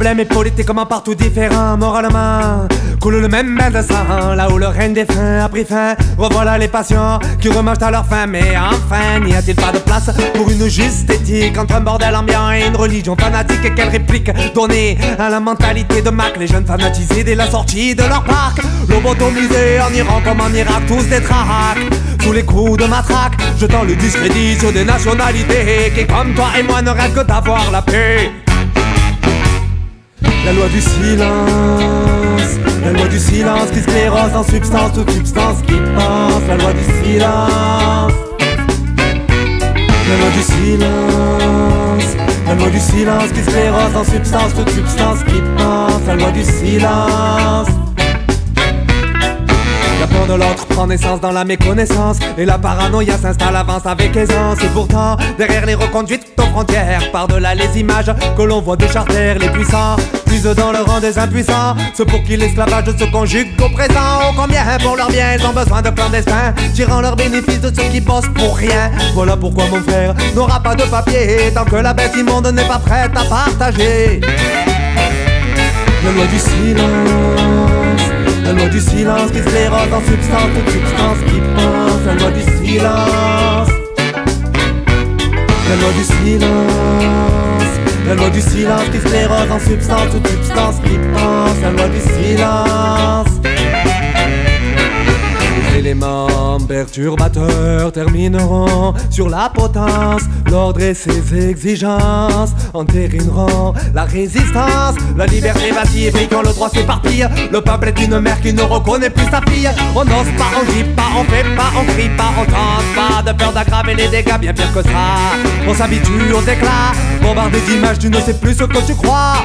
problème est politiquement partout différent. Moralement, coule le même bain de sang. Là où le règne des freins a pris fin, revoilà les patients qui remangent à leur faim. Mais enfin, n'y a-t-il pas de place pour une juste éthique entre un bordel ambiant et une religion fanatique? Et quelle réplique donner à la mentalité de Mac? Les jeunes fanatisés dès la sortie de leur parc, lobotomisés en Iran comme en Irak, tous des traques sous les coups de matraque, jetant le discrédit sur des nationalités qui comme toi et moi ne rêvent que d'avoir la paix. La loi du silence, la loi du silence qui sclérose en substance toute substance qui pense. La loi du silence, la loi du silence, la loi du silence qui sclérose en substance toute substance qui pense. La loi du silence. La peur de l'autre prend naissance dans la méconnaissance et la paranoïa s'installe, avance avec aisance. Et pourtant, derrière les reconduites aux frontières, par-delà les images que l'on voit de charter, les puissants puisent dans le rang des impuissants, ceux pour qui l'esclavage se conjugue au présent. Oh combien pour leur bien ils ont besoin de clandestins, tirant leurs bénéfices de ceux qui bossent pour rien. Voilà pourquoi mon frère n'aura pas de papier tant que la bête immonde n'est pas prête à partager. La loi du silence, la loi du silence qui sclérose en substance toute substance qui pense. La loi du silence, la loi du silence, la loi du silence qui sclérose en substance toute substance qui pense. La loi du silence. Les éléments perturbateurs termineront sur la potence. L'ordre et ses exigences entérineront la résistance. La liberté vacille et quand le droit s'éparpille, le peuple est une mère qui ne reconnaît plus sa fille. On n'ose pas, on dit pas, on fait pas, on crie pas, on tente pas, de peur d'aggraver les dégâts, bien pire que ça. On s'habitue aux éclats, bombardé d'images, tu ne sais plus ce que tu crois.